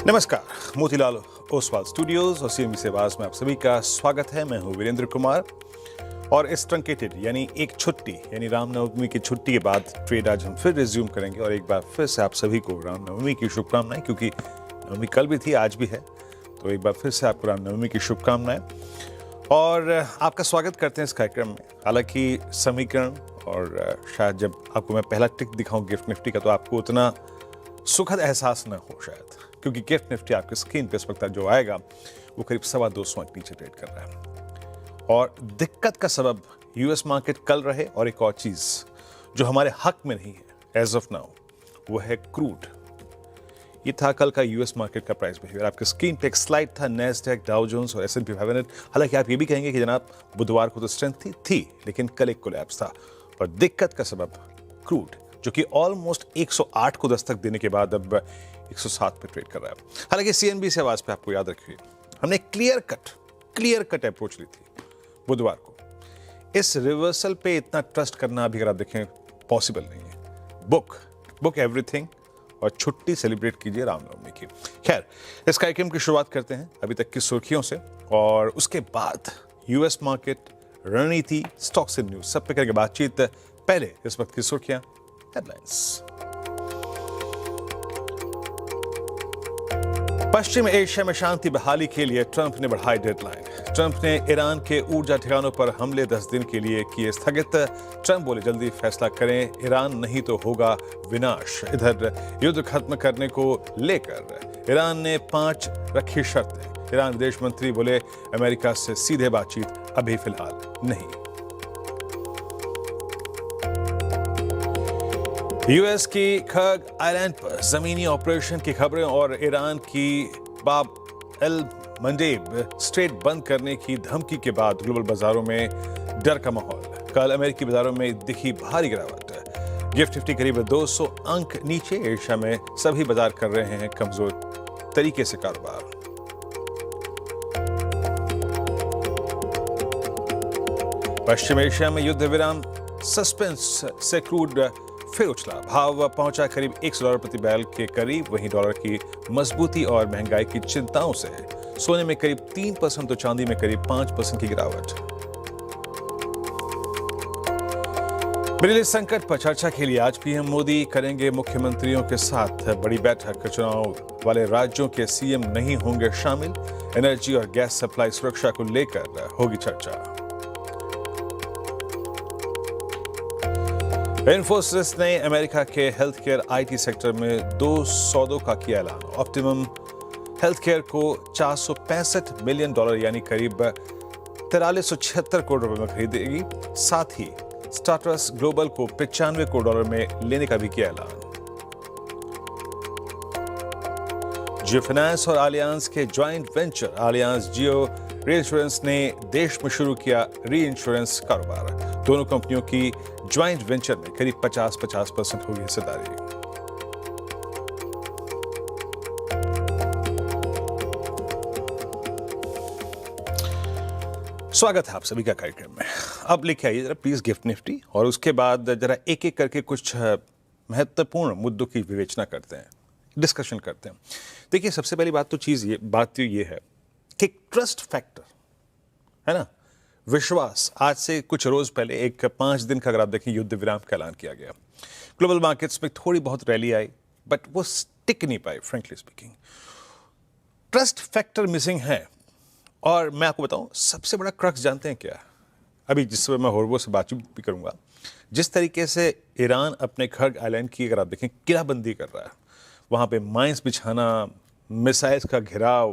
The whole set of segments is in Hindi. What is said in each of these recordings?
नमस्कार, मोतीलाल ओसवाल स्टूडियोज और सीएमबी से आवाज में आप सभी का स्वागत है। मैं हूं वीरेंद्र कुमार और इस ट्रंकेटेड यानी एक छुट्टी यानी रामनवमी की छुट्टी के बाद ट्रेड आज हम फिर रिज्यूम करेंगे और एक बार फिर से आप सभी को रामनवमी की शुभकामनाएं, क्योंकि नवमी कल भी थी आज भी है, तो एक बार फिर से आपको रामनवमी की शुभकामनाएं और आपका स्वागत करते हैं इस कार्यक्रम में। हालांकि समीकरण और शायद जब आपको मैं पहला टिक दिखाऊं गिफ्ट निफ्टी का तो आपको उतना सुखद एहसास न हो शायद, क्योंकि गिफ्ट निफ्टी आपके स्क्रीन पे इस वक्त जो आएगा वो करीब 225 अंक नीचे ट्रेड कर रहा है। और दिक्कत का सबब यूएस मार्केट कल रहे और एक और चीज जो हमारे हक में नहीं है एज ऑफ नाउ, वो है क्रूड। ये था कल का यूएस मार्केट का प्राइस बिहेवियर। आपके स्क्रीन पे एक स्लाइड था नैस्डैक, डाउ जोन्स और S&P 500। हालांकि आप ये भी कहेंगे कि जनाब बुधवार को तो स्ट्रेंथ थी लेकिन कल एक कोलैप्स था और दिक्कत का सबब क्रूड, जो कि ऑलमोस्ट 108 को दस्तक देने के बाद अब 107 पे ट्रेड कर रहा है। हालांकि सीएनबी से आवाज पे आपको याद रखिए हमने क्लियर कट अप्रोच ली थी बुधवार को। इस रिवर्सल पे इतना ट्रस्ट करना अभी अगर आप देखें पॉसिबल नहीं है। बुक एवरीथिंग और छुट्टी सेलिब्रेट कीजिए रामनवमी की। खैर, इस कार्यक्रम की शुरुआत करते हैं अभी तक की सुर्खियों से और उसके बाद यूएस मार्केट, रणनीति, स्टॉक्स एंड न्यूज सब पे करेंगे बातचीत। पहले इस वक्त की सुर्खियां, हेडलाइंस। पश्चिम एशिया में शांति बहाली के लिए ट्रंप ने बढ़ाई डेडलाइन। ट्रंप ने ईरान के ऊर्जा ठिकानों पर हमले 10 दिन के लिए किए स्थगित। ट्रंप बोले जल्दी फैसला करें, ईरान नहीं तो होगा विनाश। इधर युद्ध खत्म करने को लेकर ईरान ने 5 रखी शर्तें। ईरान विदेश मंत्री बोले अमेरिका से सीधे बातचीत अभी फिलहाल नहीं। यूएस की खग आइलैंड पर जमीनी ऑपरेशन की खबरें और ईरान की बाब एल मंडेब स्ट्रेट बंद करने की धमकी के बाद ग्लोबल बाजारों में डर का माहौल। कल अमेरिकी बाजारों में दिखी भारी गिरावट। गिफ्ट निफ्टी करीब 200 अंक नीचे। एशिया में सभी बाजार कर रहे हैं कमजोर तरीके से कारोबार। पश्चिम एशिया में युद्ध विराम सस्पेंस से क्रूड फिर उछला। भाव पहुंचा करीब $100 प्रति बैरल के करीब। वहीं डॉलर की मजबूती और महंगाई की चिंताओं से सोने में करीब 3% तो चांदी में करीब 5% की गिरावट। बिजली संकट पर चर्चा के लिए आज पीएम मोदी करेंगे मुख्यमंत्रियों के साथ बड़ी बैठक। चुनाव वाले राज्यों के सीएम नहीं होंगे शामिल। एनर्जी और गैस सप्लाई सुरक्षा को लेकर होगी चर्चा। इन्फोसिस ने अमेरिका के हेल्थ केयर आईटी सेक्टर में 2 सौदों का किया ऐलान। ऑप्टिमम हेल्थ केयर को $465 मिलियन यानी करीब 4376 करोड़ रुपए में खरीदेगी। साथ ही स्टार्टस ग्लोबल को $95 करोड़ में लेने का भी किया ऐलान। जियो फाइनेंस और आलियांज के ज्वाइंट वेंचर आलियांज जियो रीइंश्योरेंस ने देश में शुरू किया री इंश्योरेंस कारोबार। दोनों कंपनियों की ज्वाइंट वेंचर में करीब 50% होगी हिस्सेदारी। स्वागत है आप सभी का कार्यक्रम में। अब लेके आइए जरा प्लीज गिफ्ट निफ्टी और उसके बाद जरा एक एक करके कुछ महत्वपूर्ण मुद्दों की विवेचना करते हैं, डिस्कशन करते हैं। देखिए, सबसे पहली बात तो ये है कि ट्रस्ट फैक्टर है ना, विश्वास। आज से कुछ रोज पहले एक 5 दिन का अगर आप देखें युद्ध विराम का ऐलान किया गया। ग्लोबल मार्केट्स में थोड़ी बहुत रैली आई बट वो टिक नहीं पाई frankly speaking. Trust factor missing है। और मैं आपको बताऊं सबसे बड़ा क्रक्स जानते हैं क्या? अभी जिस समय मैं होर्बो से बातचीत भी करूंगा, जिस तरीके से ईरान अपने खग आइलैंड की अगर आप देखें किलाबंदी कर रहा है, वहां पे माइंस बिछाना, मिसाइल्स का घेराव,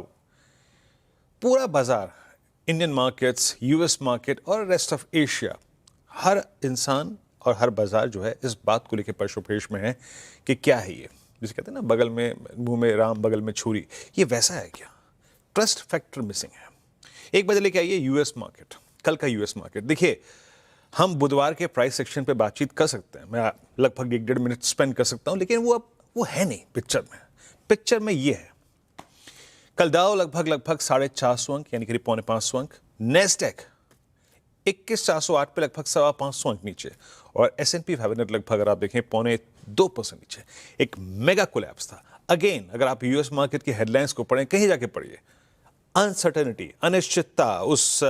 पूरा बाजार, इंडियन मार्केट्स, यूएस मार्केट और रेस्ट ऑफ एशिया, हर इंसान और हर बाजार जो है इस बात को लेकर परशोपेश में है कि क्या है ये, जिसे कहते हैं ना बगल में मुंह में राम बगल में छुरी, ये वैसा है क्या? ट्रस्ट फैक्टर मिसिंग है। एक बजे लेके आइए यूएस मार्केट, कल का यूएस मार्केट। देखिए, हम बुधवार के प्राइस सेक्शन पे बातचीत कर सकते हैं, मैं लगभग 1-1.5 मिनट स्पेंड कर सकता हूं, लेकिन वो है नहीं पिक्चर में ये है। कल डाउ लगभग 450 अंक यानी करीब 4.25 अंक। नेस्डैक 21,408 पे लगभग 525 अंक नीचे और S&P 500 लगभग अगर आप देखें 0.25% नीचे। एक मेगा कोलैप्स था। अगेन अगर आप यूएस मार्केट की हेडलाइंस को पढ़ें, कहीं जाके पढ़िए, अनसर्टेनिटी, अनिश्चितता उस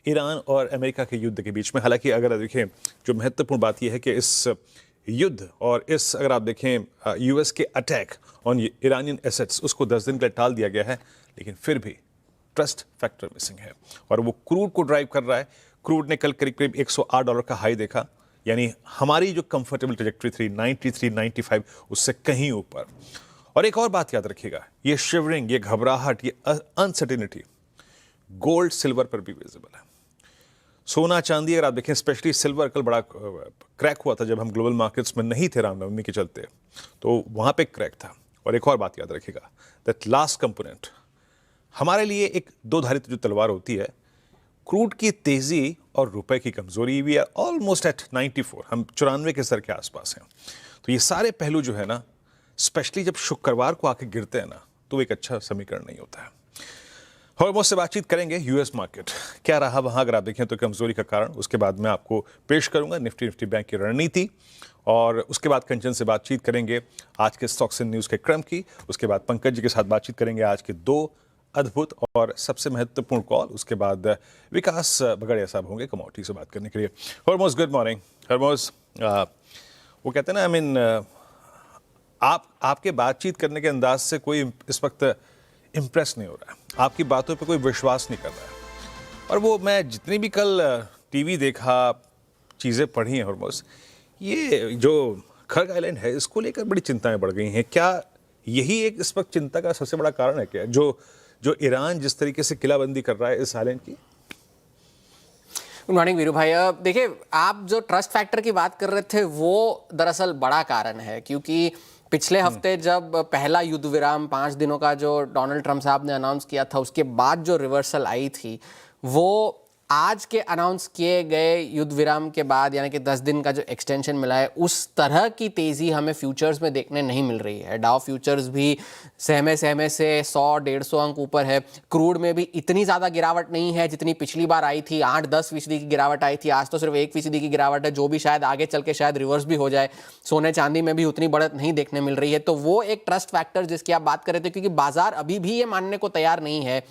ईरान और अमेरिका के युद्ध के बीच में। हालांकि अगर देखें, जो महत्वपूर्ण बात यह है कि इस युद्ध और इस अगर आप देखें यूएस के अटैक ऑन ईरानियन एसेट्स, उसको 10 दिन के लिए टाल दिया गया है, लेकिन फिर भी ट्रस्ट फैक्टर मिसिंग है और वो क्रूड को ड्राइव कर रहा है। क्रूड ने कल करीब करीब $108 का हाई देखा, यानी हमारी जो कंफर्टेबल ट्रैजेक्टरी थी 93, 95, उससे कहीं ऊपर। और एक और बात याद रखिएगा, ये शिवरिंग, ये घबराहट, ये अनसर्टेनिटी गोल्ड सिल्वर पर भी विजिबल है। सोना चांदी अगर आप देखें, स्पेशली सिल्वर कल बड़ा क्रैक हुआ था जब हम ग्लोबल मार्केट्स में नहीं थे रामनवमी के चलते, तो वहाँ पे क्रैक था। और एक और बात याद रखिएगा, दैट लास्ट कंपोनेंट हमारे लिए एक दो धारित जो तलवार होती है, क्रूड की तेजी और रुपए की कमजोरी। वी आर ऑलमोस्ट एट 94, हम 94 के स्तर के आसपास हैं। तो ये सारे पहलू जो है ना, स्पेशली जब शुक्रवार को आके गिरते हैं ना, तो एक अच्छा समीकरण नहीं होता है। हॉर्मोज से बातचीत करेंगे, यूएस मार्केट क्या रहा वहाँ अगर आप देखें तो कमजोरी का कारण। उसके बाद मैं आपको पेश करूंगा निफ्टी बैंक की रणनीति, और उसके बाद कंचन से बातचीत करेंगे आज के स्टॉक्स एंड न्यूज़ के क्रम की। उसके बाद पंकज जी के साथ बातचीत करेंगे आज के दो अद्भुत और सबसे महत्वपूर्ण कॉल। उसके बाद विकास बगड़िया साहब होंगे कमोडिटी से बात करने के लिए। Hormoz, good morning. हॉर्मोज, वो कहते हैं ना, आपके बातचीत करने के अंदाज से कोई इस वक्त इम्प्रेस नहीं हो रहा है, आपकी बातों पे कोई विश्वास नहीं कर रहा है। और वो मैं जितनी भी कल टीवी देखा, चीज़ें पढ़ी हैं हॉर्मोज, ये जो खर्ग आइलैंड है इसको लेकर बड़ी चिंताएं बढ़ गई हैं। क्या यही एक इस वक्त चिंता का सबसे बड़ा कारण है क्या, जो ईरान जिस तरीके से किलाबंदी कर रहा है इस आइलैंड की? गुड मॉर्निंग वीरू भाई। देखिए, आप जो ट्रस्ट फैक्टर की बात कर रहे थे वो दरअसल बड़ा कारण है, क्योंकि पिछले हफ्ते जब पहला युद्ध विराम 5 दिनों का जो डोनाल्ड ट्रंप साहब ने अनाउंस किया था, उसके बाद जो रिवर्सल आई थी, वो आज के अनाउंस किए गए युद्ध विराम के बाद, यानी कि 10 दिन का जो एक्सटेंशन मिला है, उस तरह की तेज़ी हमें फ्यूचर्स में देखने नहीं मिल रही है। डाउ फ्यूचर्स भी सहमे से 100-150 अंक ऊपर है। क्रूड में भी इतनी ज़्यादा गिरावट नहीं है जितनी पिछली बार आई थी, 8-10% की गिरावट आई थी। आज तो सिर्फ 1% की गिरावट है, जो भी शायद आगे चल के शायद रिवर्स भी हो जाए। सोने चांदी में भी उतनी बढ़त नहीं देखने मिल रही है। तो वो एक ट्रस्ट फैक्टर जिसकी आप बात कर रहे थे, क्योंकि बाजार अभी भी ये मानने को तैयार नहीं है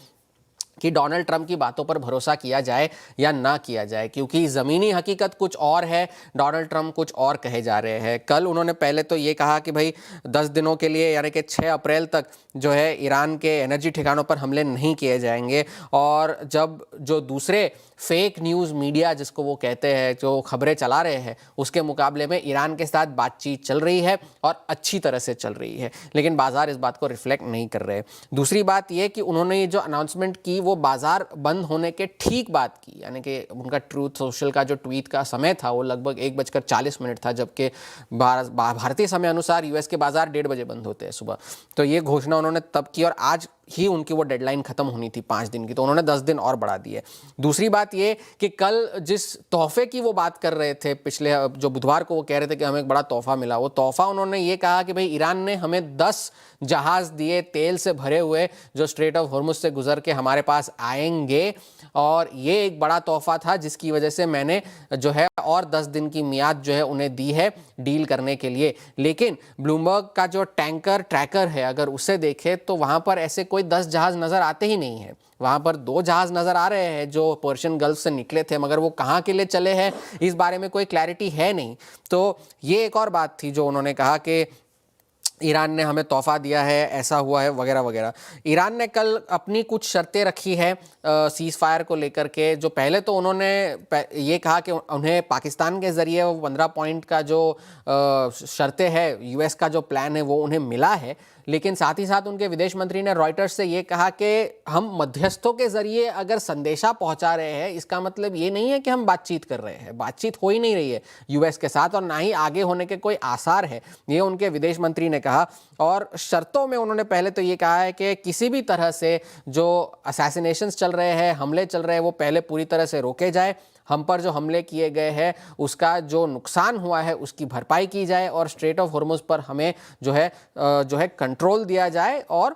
कि डोनाल्ड ट्रंप की बातों पर भरोसा किया जाए या ना किया जाए, क्योंकि ज़मीनी हकीकत कुछ और है, डोनाल्ड ट्रंप कुछ और कहे जा रहे हैं। कल उन्होंने पहले तो ये कहा कि भाई 10 दिनों के लिए, यानी कि 6 अप्रैल तक जो है ईरान के एनर्जी ठिकानों पर हमले नहीं किए जाएंगे। और जब जो दूसरे फेक न्यूज़ मीडिया जिसको वो कहते हैं, जो खबरें चला रहे हैं, उसके मुकाबले में ईरान के साथ बातचीत चल रही है और अच्छी तरह से चल रही है, लेकिन बाजार इस बात को रिफ्लेक्ट नहीं कर रहे। दूसरी बात ये कि उन्होंने ये जो अनाउंसमेंट की वो बाजार बंद होने के ठीक बात की, यानी कि उनका ट्रूथ सोशल का जो ट्वीट का समय था वो लगभग 1:40 था, जबकि भारतीय समय अनुसार यूएस के बाजार 1:30 बजे बंद होते हैं सुबह। तो ये घोषणा उन्होंने तब की और आज ही उनकी वो डेडलाइन खत्म होनी थी 5 दिन की, तो उन्होंने 10 दिन और बढ़ा दिए। दूसरी बात ये कि कल जिस तोहफे की वो बात कर रहे थे, पिछले जो बुधवार को वो कह रहे थे कि हमें एक बड़ा तोहफा मिला, वो तोहफा उन्होंने ये कहा कि भाई ईरान ने हमें 10 जहाज दिए तेल से भरे हुए, जो स्ट्रेट ऑफ हॉर्मुज से गुजर के हमारे पास आएंगे, और ये एक बड़ा तोहफा था जिसकी वजह से मैंने जो है और 10 दिन की मियाद जो है उन्हें दी है डील करने के लिए। लेकिन ब्लूमबर्ग का जो टैंकर ट्रैकर है, अगर उसे देखें तो वहाँ पर ऐसे कोई 10 जहाज नज़र आते ही नहीं है। वहाँ पर 2 जहाज नज़र आ रहे हैं जो पर्शियन गल्फ से निकले थे, मगर वो कहाँ के लिए चले हैं इस बारे में कोई क्लैरिटी है नहीं। तो ये एक और बात थी जो उन्होंने कहा कि ईरान ने हमें तोहफा दिया है, ऐसा हुआ है वगैरह वगैरह। ईरान ने कल अपनी कुछ शर्तें रखी है सीज़ फायर को लेकर के। जो पहले तो उन्होंने ये कहा कि उन्हें पाकिस्तान के ज़रिए वो 15 पॉइंट का जो शर्तें है, यूएस का जो प्लान है वो उन्हें मिला है, लेकिन साथ ही साथ उनके विदेश मंत्री ने रॉयटर्स से ये कहा कि हम मध्यस्थों के जरिए अगर संदेशा पहुंचा रहे हैं, इसका मतलब ये नहीं है कि हम बातचीत कर रहे हैं। बातचीत हो ही नहीं रही है यूएस के साथ, और ना ही आगे होने के कोई आसार है, ये उनके विदेश मंत्री ने कहा। और शर्तों में उन्होंने पहले तो ये कहा है कि किसी भी तरह से जो असैसिनेशंस चल रहे हैं, हमले चल रहे हैं, वो पहले पूरी तरह से रोके जाए। हम पर जो हमले किए गए हैं उसका जो नुकसान हुआ है उसकी भरपाई की जाए, और स्ट्रेट ऑफ हॉर्मुज पर हमें जो है कंट्रोल दिया जाए और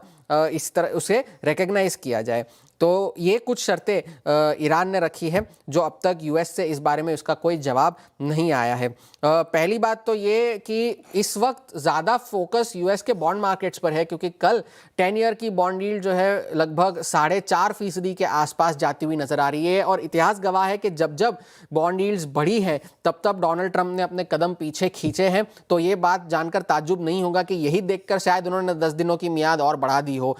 इस तरह उसे रिकग्नाइज किया जाए। तो ये कुछ शर्तें ईरान ने रखी है जो अब तक यूएस से इस बारे में उसका कोई जवाब नहीं आया है। पहली बात तो ये कि इस वक्त ज़्यादा फोकस यूएस के बॉन्ड मार्केट्स पर है, क्योंकि कल 10 ईयर की बॉन्ड यील्ड जो है लगभग 4.5% के आसपास जाती हुई नजर आ रही है। और इतिहास गवाह है कि जब जब बॉन्ड यील्ड्स बढ़ी है तब तब डोनाल्ड ट्रंप ने अपने कदम पीछे खींचे हैं। तो ये बात जानकर ताज्जुब नहीं होगा कि यही देखकर शायद उन्होंने 10 दिनों की मियाद और बढ़ा दी हो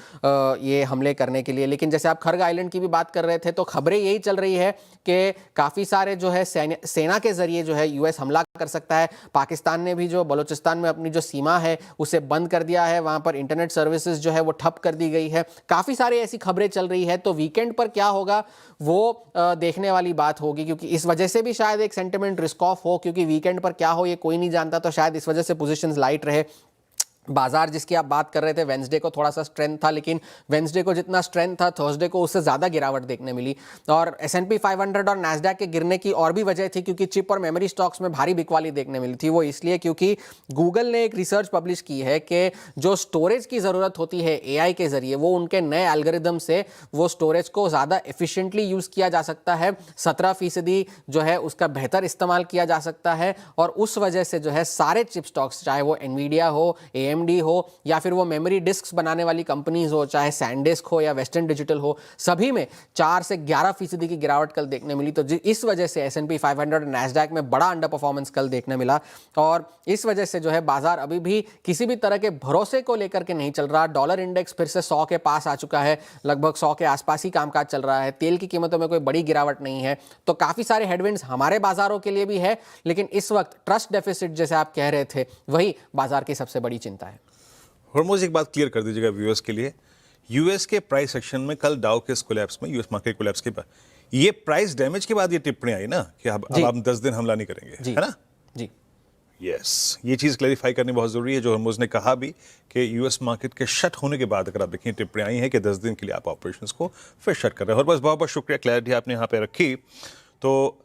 ये हमले करने के लिए। लेकिन जैसे आप खर्ग आइलैंड की भी बात कर रहे थे, तो खबरें यही चल रही है कि काफ़ी सारे जो है सेना के जरिए जो है यूएस हमला कर सकता है। पाकिस्तान ने भी जो बलूचिस्तान में अपनी जो सीमा है उसे बंद कर दिया है, वहां पर इंटरनेट सर्विसेज जो है वो ठप कर दी गई है। काफ़ी सारी ऐसी खबरें चल रही है। तो वीकेंड पर क्या होगा वो देखने वाली बात होगी, क्योंकि इस वजह से भी शायद एक सेंटिमेंट रिस्क ऑफ हो, क्योंकि वीकेंड पर क्या हो ये कोई नहीं जानता। तो शायद इस वजह से पोजीशंस लाइट रहे। बाजार जिसकी आप बात कर रहे थे, वेंसडे को थोड़ा सा स्ट्रेंथ था, लेकिन वेंसडे को जितना स्ट्रेंथ था थर्सडे को उससे ज़्यादा गिरावट देखने मिली। और S&P 500 और नैस्डैक के गिरने की और भी वजह थी, क्योंकि चिप और मेमोरी स्टॉक्स में भारी बिकवाली देखने मिली थी। वो इसलिए क्योंकि गूगल ने एक रिसर्च पब्लिश की है कि जो स्टोरेज की ज़रूरत होती है AI के ज़रिए, वो उनके नए एल्गोरिदम से वो स्टोरेज को ज़्यादा एफिशिएंटली यूज़ किया जा सकता है। 17% जो है उसका बेहतर इस्तेमाल किया जा सकता है। और उस वजह से जो है सारे चिप स्टॉक्स, चाहे वो एनवीडिया हो, AMD हो, या फिर वो मेमोरी डिस्क्स बनाने वाली कंपनीज हो, चाहे सैनडिस्क हो या वेस्टर्न डिजिटल हो, सभी में 4 से 11% की गिरावट कल देखने मिली। तो इस वजह से S&P 500 और नैस्डैक में बड़ा अंडर परफॉर्मेंस कल देखने मिला। और इस वजह से जो है बाजार अभी भी किसी भी तरह के भरोसे को लेकर के नहीं चल रहा। डॉलर इंडेक्स फिर से 100 के पास आ चुका है, लगभग 100 के आसपास ही कामकाज चल रहा है। तेल की कीमतों में कोई बड़ी गिरावट नहीं है। तो काफी सारे हेडविंड्स हमारे बाजारों के लिए भी है, लेकिन इस वक्त ट्रस्ट डेफिसिट जैसे आप कह रहे थे वही बाजार की सबसे बड़ी चिंता है। हरमोज, एक बात क्लियर कर दीजिएगा व्यूअर्स के लिए, यूएस के प्राइस सेक्शन में कल डाउ के कोलैप्स में, यूएस मार्केट कोलैप्स के बाद, ये प्राइस डैमेज के बाद ये टिप्पणी आई ना कि अब हम 10 दिन हमला नहीं करेंगे, है ना जी। यस, ये चीज़ क्लैरिफाई करनी बहुत ज़रूरी है। जो हरमोज ने कहा भी कि यूएस मार्केट के शट होने के बाद अगर आप देखें टिप्पणी आई है कि 10 दिन के लिए आप ऑपरेशंस को फिर शट कर रहे हैं। और बस बहुत बहुत शुक्रिया, क्लैरिटी आपने यहाँ पे रखी। तो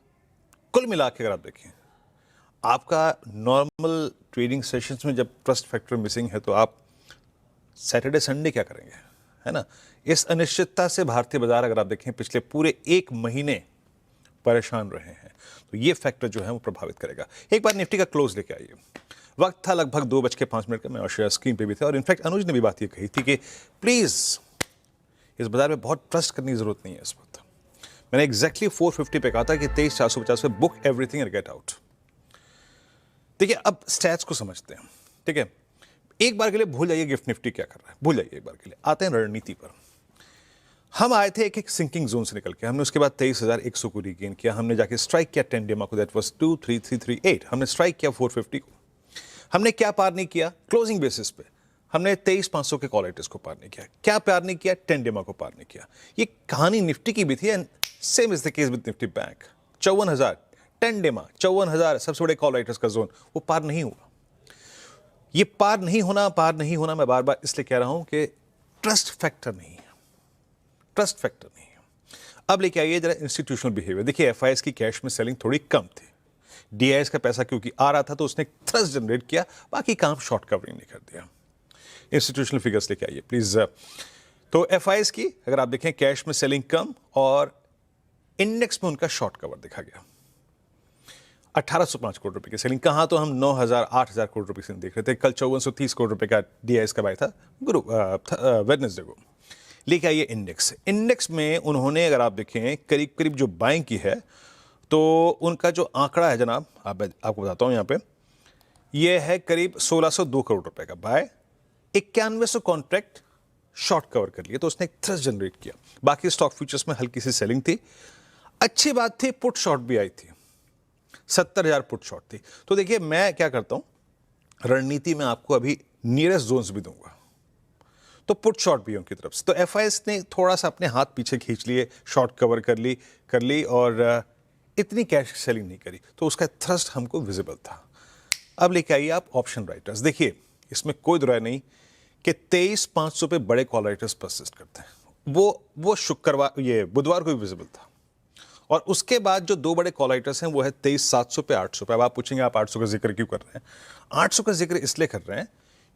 कुल मिला के अगर आप देखें, आपका नॉर्मल ट्रेडिंग सेशंस में जब ट्रस्ट फैक्टर मिसिंग है तो आप सैटरडे संडे क्या करेंगे, है ना। इस अनिश्चितता से भारतीय बाजार अगर आप देखें पिछले पूरे 1 महीने परेशान रहे हैं, तो ये फैक्टर जो है वो प्रभावित करेगा। एक बार निफ्टी का क्लोज लेके आइए। वक्त था लगभग 2:05 का, मैं और शेयर स्क्रीन पे भी थे, और इनफैक्ट अनुज ने भी बात ये कही थी कि प्लीज इस बाजार में बहुत ट्रस्ट करने की जरूरत नहीं है इस वक्त। मैंने एग्जैक्टली 450 पे कहा था कि 23,450 पे book everything and get out. देखिए, अब स्टैट्स को समझते हैं, ठीक है। एक बार के लिए भूल जाइए गिफ्ट निफ्टी क्या कर रहा है, भूल जाइए एक बार के लिए। आते हैं रणनीति पर। हम आए थे एक सिंकिंग जोन से निकल के, हमने उसके बाद 23,100 को रीगेन किया। हमने जाके स्ट्राइक किया 10 डेमा को, दैट वाज 23338। हमने स्ट्राइक किया 450 को। हमने क्या पार नहीं किया क्लोजिंग बेसिस पे, हमने 23,500 के कॉल राइटर्स को पार नहीं किया। क्या पार नहीं किया? 10 डेमा को पार नहीं किया। ये कहानी निफ्टी की भी थी, and same is the case with Nifty bank. 54,000 10 डेमा, 54,000 सबसे बड़े कॉल राइटर्स का जोन, वो पार नहीं हुआ। ये पार नहीं होना मैं बार बार इसलिए कह रहा हूं कि ट्रस्ट फैक्टर नहीं है, ट्रस्ट फैक्टर नहीं है। अब लेके आइए जरा इंस्टीट्यूशनल बिहेवियर। देखिए, एफआईएस की कैश में सेलिंग थोड़ी कम थी, डीआईएस का पैसा क्योंकि आ रहा था तो उसने थ्रस्ट जनरेट किया, बाकी काम शॉर्ट कवरिंग ने कर दिया। इंस्टीट्यूशनल फिगर्स लेके आइए प्लीज। तो एफआईएस की अगर आप देखें कैश में सेलिंग कम और इंडेक्स में उनका शॉर्ट कवर दिखा गया। 1805 करोड़ रुपए की सेलिंग, कहां तो हम 9,000 8,000 करोड़ रुपए से देख रहे थे। कल 5430 करोड़ रुपए का डीआईएस का बाय था वेडनेसडे को। लेके आइए इंडेक्स में उन्होंने अगर आप देखें करीब करीब जो बाइंग की है, तो उनका जो आंकड़ा है जनाब, आपको बताता हूं यहां पे, ये है करीब 1602 करोड़ रुपए का बाय। 9100 कॉन्ट्रैक्ट शॉर्ट कवर कर लिए, तो उसने एक थ्रस्ट जनरेट किया। बाकी स्टॉक फ्यूचर्स में हल्की सी सेलिंग थी। अच्छी बात थी, पुट शॉर्ट भी आई थी, 70,000 पुट शॉर्ट थी। तो देखिए, मैं क्या करता हूं, रणनीति में आपको अभी नियरेस्ट जोन्स भी दूंगा, तो पुट शॉर्ट भी उनकी तरफ से। तो एफआईएस ने थोड़ा सा अपने हाथ पीछे खींच लिए, शॉर्ट कवर कर ली और इतनी कैश सेलिंग नहीं करी, तो उसका थ्रस्ट हमको विजिबल था। अब लेके आइए आप ऑप्शन राइटर्स। देखिए, इसमें कोई दुराय नहीं कि 23,500 पे बड़े कॉल राइटर्स परसिस्ट करते हैं। वो शुक्रवार, ये बुधवार को भी विजिबल था। और उसके बाद जो 2 बड़े कॉल राइटर्स हैं वो है 23,700 पे 800 पे। अब आप पूछेंगे आप 800 का जिक्र क्यों कर रहे हैं? 800 का जिक्र इसलिए कर रहे हैं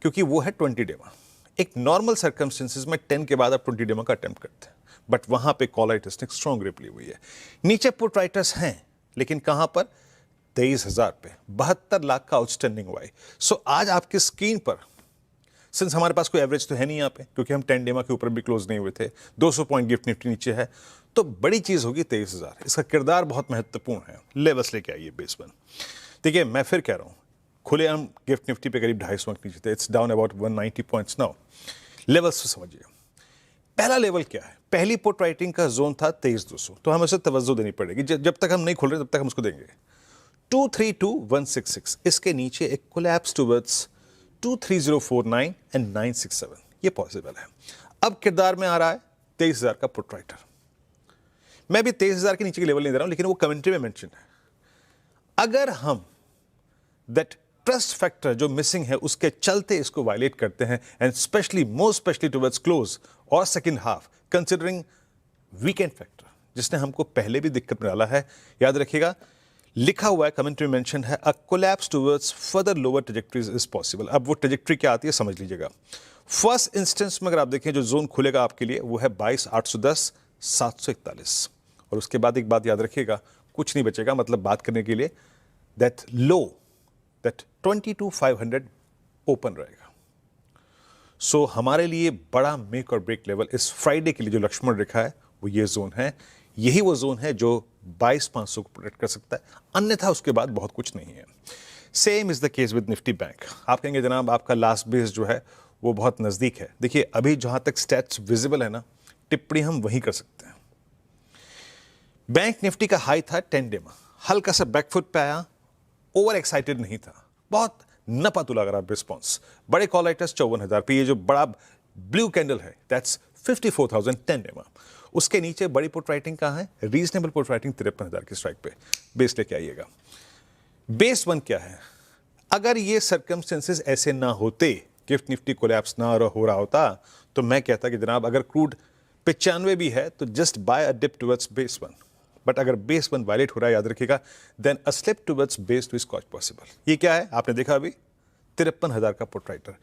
क्योंकि वो है 20 डेमा। एक नॉर्मल सर्कमस्टेंसेस में 10 के बाद आप 20 डेमा का अटेम्प्ट करते हैं, बट वहां पे कॉल राइटर्स ने स्ट्रॉन्ग ग्रिप ली हुई है। नीचे पुट राइटर्स हैं, लेकिन कहां पर? 23,000 पे 72 लाख का आउटस्टैंडिंग हुआ है। सो आज आपकी स्क्रीन पर, सिंस हमारे पास कोई एवरेज तो है नहीं यहाँ पे, क्योंकि हम 10 डेमा के ऊपर भी क्लोज नहीं हुए थे, 200 पॉइंट गिफ्ट निफ्टी नीचे है, तो बड़ी चीज होगी 23,000। इसका किरदार बहुत महत्वपूर्ण है। लेवल्स लेके आइए बेस वन। देखिए मैं फिर कह रहा हूं, खुले हम गिफ्ट निफ्टी पे करीब 250 अंक नीचे थे, it's down about 190 points now. Levels तो समझिए। पहला लेवल क्या है? पहली पुट राइटिंग का जोन था 23,200, तो हमें उसे तवज्जो देनी पड़ेगी। जब तक हम नहीं खोल रहे तब तक हम उसको देंगे। 232,166, इसके नीचे एक कोलैप्स टुवर्ड्स 23049 एंड 967, ये पॉसिबल है। अब किरदार में आ रहा है 23,000 का पुट राइटर। मैं भी 23,000 के नीचे के लेवल नहीं दे रहा हूं, लेकिन वो कमेंट्री में मेंशन है। अगर हम दैट ट्रस्ट फैक्टर जो मिसिंग है उसके चलते इसको वायलेट करते हैं, and specially most specially towards close और second half, considering weekend factor जिसने हमको पहले भी दिक्कत में डाला है, याद रखिएगा लिखा हुआ है, कमेंट्री मेंशन है, a collapse towards further lower trajectories is possible. अब वो ट्रैजेक्टरी क्या आती है समझ लीजिएगा। फर्स्ट इंस्टेंस में अगर आप देखें जो जोन खुलेगा आपके लिए वो है 22,810 741, और उसके बाद एक बात याद रखिएगा, कुछ नहीं बचेगा, मतलब बात करने के लिए दैट लो, दैट 22,500 ओपन रहेगा। सो हमारे लिए बड़ा मेक और ब्रेक लेवल इस फ्राइडे के लिए जो लक्ष्मण रेखा है वो ये जोन है। यही वो जोन है जो 22,500 को प्रोटेक्ट कर सकता है, अन्यथा उसके बाद बहुत कुछ नहीं है। Same is the case with Nifty bank. आप कहेंगे जनाब आपका लास्ट बेस जो है वो बहुत नजदीक है। देखिए अभी जहां तक स्टैट्स विजिबल है ना, टिप्पणी हम वहीं कर सकते हैं। बैंक निफ्टी का हाई था 10 डे में, हल्का सा बैकफुट पे आया, ओवर एक्साइटेड नहीं था, बहुत नपा तुला अगर आप रिस्पॉन्स। बड़े कॉल राइटर्स 54,000 पे, ये जो बड़ा ब्लू कैंडल है दैट्स 54,000 10 डे में। उसके नीचे बड़ी पुट राइटिंग कहां है? रीजनेबल पुट राइटिंग 53,000 की स्ट्राइक पे। बेस लेके आइएगा। बेस वन क्या है? अगर ये सर्कमस्टेंसेस ऐसे ना होते, गिफ्ट निफ्टी कोलैप्स ना हो रहा होता, तो मैं कहता कि जनाब अगर क्रूड 95 भी है तो just by a dip towards base one. But अगर बेस वन वायलेट हो रहा है, याद रखिएगा, then a slip towards base two is quite possible. ये क्या है आपने देखा अभी 53,000 का पुट राइटर।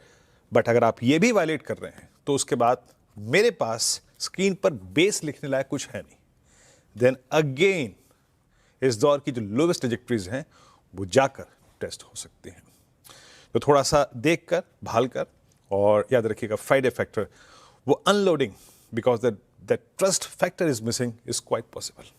बट अगर आप ये भी वायलेट कर रहे हैं तो उसके बाद मेरे पास स्क्रीन पर बेस लिखने लायक कुछ है नहीं। देन अगेन इस दौर की जो लोवेस्ट ट्रैजेक्टरीज हैं वो जाकर टेस्ट हो सकती हैं। तो थोड़ा सा देखकर, भालकर, और याद रखिएगा फ्राइडे फैक्टर, वो unloading because that trust factor is missing is quite possible.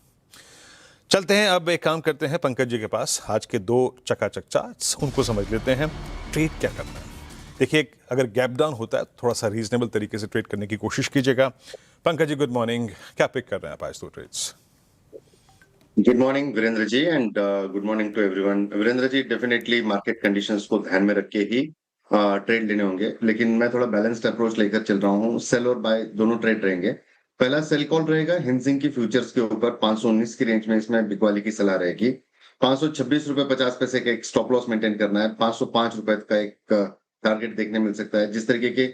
चलते हैं, अब एक काम करते हैं पंकज जी के पास, आज के 2 चकाचक चार्ट्स उनको समझ लेते हैं, ट्रेड क्या करना है। देखिए अगर गैप डाउन होता है थोड़ा सा रीजनेबल तरीके से ट्रेड करने की कोशिश कीजिएगा। पंकज जी गुड मॉर्निंग, क्या पिक कर रहे हैं आप आज 2 trades? Good morning Virendra ji, and good morning to everyone. Virendra ji, definitely market conditions को ध्यान में रख के ही ट्रेड लेने होंगे, लेकिन मैं थोड़ा बैलेंस्ड अप्रोच लेकर चल रहा हूँ। सेल और बाय दोनों ट्रेड रहेंगे। पहला सेल कॉल रहेगा हिंजिंग की फ्यूचर्स के ऊपर 519 की रेंज में, इसमें बिकवाली की सलाह रहेगी। 526 रुपए 50 पैसे का एक स्टॉप लॉस मेंटेन करना है। 505 रुपए का एक टारगेट देखने मिल सकता है। जिस तरीके के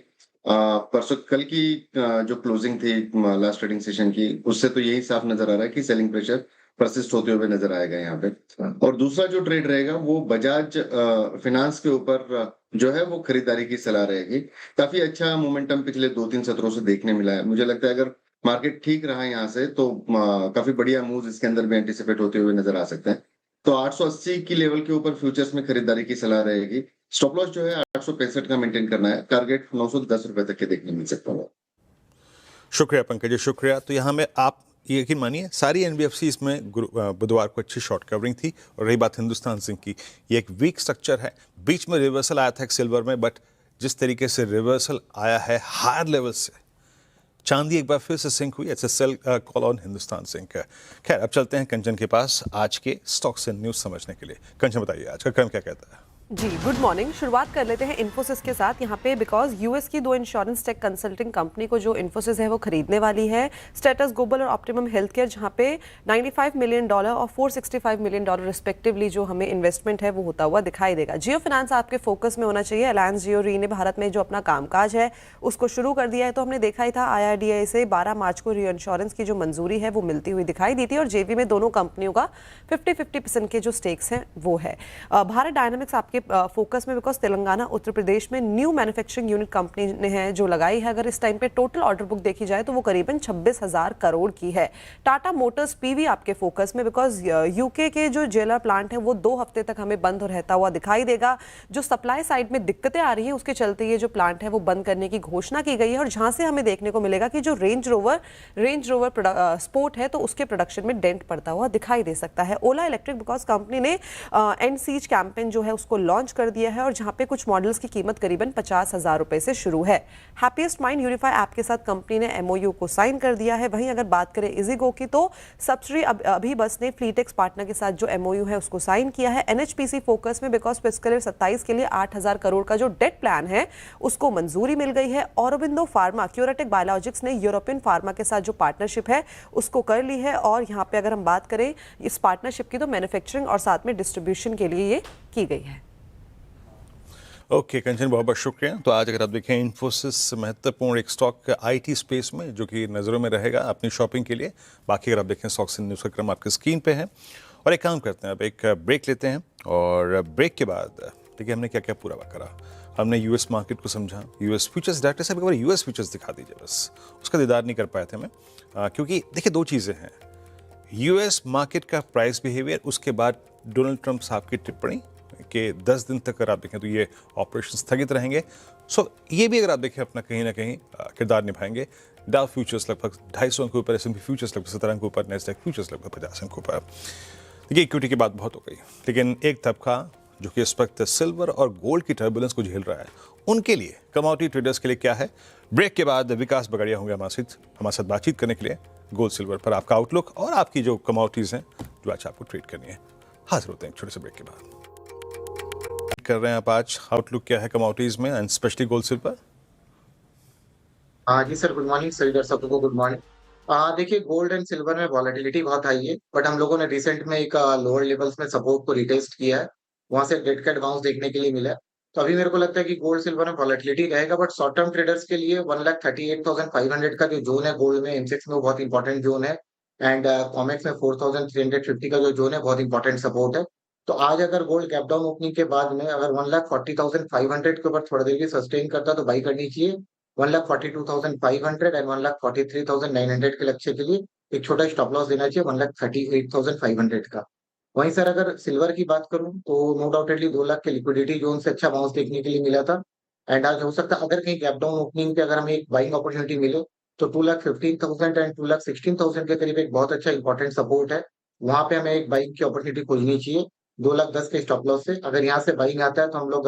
परसों कल की जो क्लोजिंग थी लास्ट ट्रेडिंग सेशन की, उससे तो यही साफ नजर आ रहा है कि सेलिंग प्रेशर परसिस्ट होते हुए नजर आएगा यहाँ पे। और दूसरा जो ट्रेड रहेगा वो बजाज फाइनेंस के ऊपर जो है वो खरीदारी की सलाह रहेगी। काफी अच्छा मोमेंटम पिछले 2-3 सत्रों से देखने मिला है। मुझे लगता है अगर मार्केट ठीक रहा यहाँ से तो काफी बढ़िया मूव इसके अंदर भी एंटिसिपेट होते हुए नजर आ सकते हैं। तो 880 की लेवल के ऊपर फ्यूचर्स में खरीदारी की सलाह रहेगी। स्टॉप लॉस जो है 865 का मेंटेन करना है। टारगेट 910 रुपए तक के देखने मिल सकता है। शुक्रिया पंकज जी, शुक्रिया। तो यहाँ में आप यकीन मानिए सारी एनबीएफसी इसमें बुधवार को अच्छी शॉर्ट कवरिंग थी। और रही बात हिंदुस्तान जिंक की, ये एक वीक स्ट्रक्चर है, बीच में रिवर्सल आया था एक सिल्वर में, बट जिस तरीके से रिवर्सल आया है हायर लेवल से, चांदी एक बार फिर से सिंक हुई। अच्छा sell call on Hindustan zinc है। खैर अब चलते हैं कंचन के पास आज के स्टॉक्स एंड न्यूज समझने के लिए। कंचन बताइए आज का क्रम क्या कहता है? जी गुड मॉर्निंग। शुरुआत कर लेते हैं इन्फोसिस के साथ। यहाँ पे बिकॉज यूएस की 2 इंश्योरेंस टेक कंसल्टिंग कंपनी को जो इन्फोसिस है वो खरीदने वाली है, स्टेटस ग्लोबल और ऑप्टिमम हेल्थ केयर, जहाँ पे $95 मिलियन और $465 मिलियन रिस्पेक्टिवली जो हमें इन्वेस्टमेंट है वो होता हुआ दिखाई देगा। जियो फाइनेंस आपके फोकस में होना चाहिए। अलायंस जियो री ने भारत में जो अपना कामकाज है उसको शुरू कर दिया है। तो हमने देखा ही था IRDAI से 12 मार्च को री इंश्योरेंस की जो मंजूरी है वो मिलती हुई दिखाई दी थी, और जेवी में दोनों कंपनियों का 50-50% के जो स्टेक्स हैं वो है। भारत डायनामिक्स आपके फोकस में बिकॉज तेलंगाना उत्तर प्रदेश में न्यू मैन्युफैक्चरिंग यूनिट कंपनी ने है जो लगाई है। अगर इस टाइम पे टोटल ऑर्डर बुक देखी जाए तो वो करीबन 26,000 करोड़ की है। टाटा मोटर्स पीवी आपके फोकस में बिकॉज यूके के जो जेलर प्लांट है वो 2 हफ्ते तक हमें बंद रहता हुआ दिखाई देगा। जो सप्लाई साइड में दिक्कतें आ रही हैं उसके चलते ये जो प्लांट है वो बंद करने की घोषणा की गई है और जहां से हमें देखने को मिलेगा कि जो रेंज रोवर स्पोर्ट है तो उसके प्रोडक्शन में डेंट पड़ता हुआ दिखाई दे सकता है। ओला इलेक्ट्रिक बिकॉज कंपनी ने एंड सीज कैंपेन जो है उसको लॉन्च कर दिया है और जहां पे कुछ मॉडल्स की कीमत करीबन 50,000 रुपए से शुरू है। हैप्पीएस्ट माइंड यूनिफाई ऐप के साथ कंपनी ने एमओयू को साइन कर दिया है। वहीं अगर बात करें इजीगो की तो सब्सिडी अभी बस ने फ्लीटेक्स पार्टनर के साथ जो एमओयू है उसको साइन किया है। एनएचपीसी फोकस में बिकॉज फिस्कल 27 के लिए 8,000 करोड़ का जो डेट प्लान है उसको मंजूरी मिल गई है। ऑरोबिंदो फार्मा क्यूरेटेक बायोलॉजिक्स ने यूरोपियन फार्मा के साथ जो पार्टनरशिप है उसको कर ली है और यहाँ पे अगर हम बात करें इस पार्टनरशिप की तो मैन्युफैक्चरिंग और साथ में डिस्ट्रीब्यूशन के लिए ये की गई है। ओके कंचन, बहुत बहुत शुक्रिया। तो आज अगर आप देखें इन्फोसिस महत्वपूर्ण एक स्टॉक आईटी स्पेस में जो कि नज़रों में रहेगा अपनी शॉपिंग के लिए। बाकी अगर आप देखें स्टॉक्स इन न्यूज़ का क्रम आपकी स्क्रीन पे है। और एक काम करते हैं, अब एक ब्रेक लेते हैं और ब्रेक के बाद देखिए हमने क्या क्या पूरा करा। हमने यूएस मार्केट को समझा, यूएस फ्यूचर्स। डायरेक्टर साहब एक बार यूएस फ्यूचर्स दिखा दीजिए, बस उसका दीदार नहीं कर पाए थे मैं, क्योंकि देखिए 2 चीज़ें हैं, यूएस मार्केट का प्राइस बिहेवियर, उसके बाद डोनाल्ड ट्रंप साहब की टिप्पणी कि 10 दिन तक अगर आप देखें तो ये ऑपरेशन स्थगित रहेंगे। सो ये भी अगर आप देखें अपना कहीं ना कहीं किरदार निभाएंगे। डाउ फ्यूचर्स लगभग 250 अंक के ऊपर, S&P फ्यूचर्स लगभग 17 अंक के ऊपर, नैस्डैक फ्यूचर्स लगभग 50 अंक के ऊपर। देखिए इक्विटी की बात बहुत हो गई, लेकिन एक तबका जो कि इस वक्त सिल्वर और गोल्ड की टर्बुलेंस को झेल रहा है, उनके लिए, कमोडिटी ट्रेडर्स के लिए क्या है। ब्रेक के बाद विकास बगड़िया होंगे हमारे साथ बातचीत करने के लिए गोल्ड सिल्वर पर आपका आउटलुक और आपकी जो कमोडिटीज़ हैं जो आज आपको ट्रेड करनी है। हाजिर होते हैं छोटे से ब्रेक के बाद। कर रहे हैं आप आज आउटलुक क्या है कमोडिटीज में एंड स्पेशली गोल्ड सिल्वर? हाँ जी सर, गुड मॉर्निंग सभी दर्शकों को गुड मॉर्निंग। देखिए गोल्ड एंड सिल्वर में वॉलेटिलिटी बहुत हाई है, बट हम लोगों ने रिसेंट में एक लोअर लेवल्स में सपोर्ट को रिटेस्ट किया है, वहां से डेड कैट बाउंस देखने के लिए मिला है। तो अभी मेरे को लगता है कि गोल्ड सिल्वर में वॉलेटिलिटी रहेगा, बट शॉर्ट टर्म ट्रेडर्स के लिए 1,38,500 का जो जोन है गोल्ड में, एमसेक्स में, वो बहुत इंपॉर्टेंट जोन है। एंड कॉमेक्स में 4,350 का जो जोन है बहुत इंपॉर्टेंट सपोर्ट है। तो आज अगर गोल्ड गैप डाउन ओपनिंग के बाद में अगर 1,40,500 के ऊपर थोड़ी देर भी सस्टेन करता तो बाई करनी चाहिए। 1,42,500 एंड 1,43,900 के लक्ष्य के लिए एक छोटा स्टॉप लॉस देना चाहिए 1,38,500 का। वहीं सर अगर सिल्वर की बात करूं तो नो डाउटेडली 2 लाख के लिक्विडिटी जोन से अच्छा बाउंस देखने के लिए मिला था। एंड आज हो सकता है अगर कहीं गैप डाउन ओपनिंग पे अगर हमें एक बाइंग अपॉर्चुनिटी मिले तो 2,15,000 एंड 2,16,000 के करीब एक बहुत अच्छा इंपॉर्टेंट सपोर्ट है, वहां पे हमें एक बाइंग की अपॉर्चुनिटी खोजनी चाहिए 2,10,000 के स्टॉप लॉस से। अगर यहाँ से बाइंग आता है तो हम लोग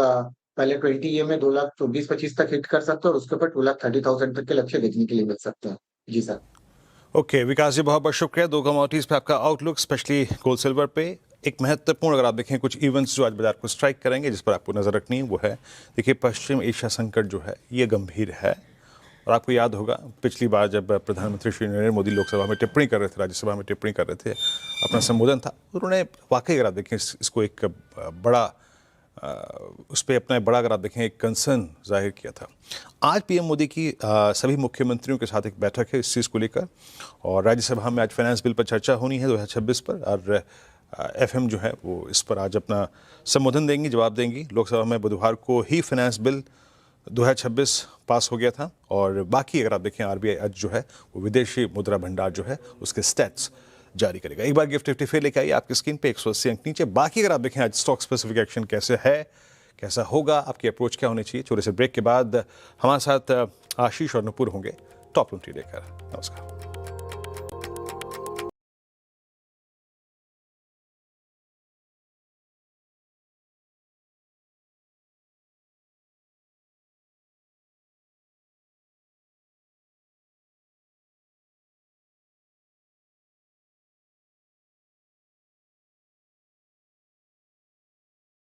पहले 20 में 2,24,25 तक हिट कर सकते हैं और उसके ऊपर 2,30,000 तक के लक्ष्य देखने के लिए मिल सकते हैं। जी सर। ओके विकास जी, बहुत बहुत शुक्रिया। 2 कमोडिटीज पे आपका आउटलुक, स्पेशली गोल्ड सिल्वर पे। एक महत्वपूर्ण अगर आप देखें कुछ इवेंट्स जो आज बाजार को स्ट्राइक करेंगे जिस पर आपको नजर रखनी है, वो है देखिए पश्चिम एशिया संकट जो है ये गंभीर है। और आपको याद होगा पिछली बार जब प्रधानमंत्री श्री नरेंद्र मोदी लोकसभा में टिप्पणी कर रहे थे, राज्यसभा में टिप्पणी कर रहे थे, अपना संबोधन था, उन्होंने वाकई अगर आप देखें इसको एक बड़ा उस पर अपना बड़ा अगर आप देखें एक कंसर्न जाहिर किया था। आज पीएम मोदी की सभी मुख्यमंत्रियों के साथ एक बैठक है इस चीज़ को लेकर, और राज्यसभा में आज फाइनेंस बिल पर चर्चा होनी है 2026 पर, और एफएम जो है वो इस पर आज अपना संबोधन देंगी, जवाब देंगी। लोकसभा में बुधवार को ही फाइनेंस बिल 2026 पास हो गया था। और बाकी अगर आप देखें आरबीआई आज जो है वो विदेशी मुद्रा भंडार जो है उसके स्टैट्स जारी करेगा। एक बार गिफ्ट निफ्टी फिर लेके आइए आपकी स्क्रीन पे 180 अंक नीचे। बाकी अगर आप देखें आज स्टॉक स्पेसिफिक एक्शन कैसे है, कैसा होगा, आपकी अप्रोच क्या होनी चाहिए, छोटे से ब्रेक के बाद हमारे साथ आशीष और नुपुर होंगे टॉप 20 लेकर। नमस्कार।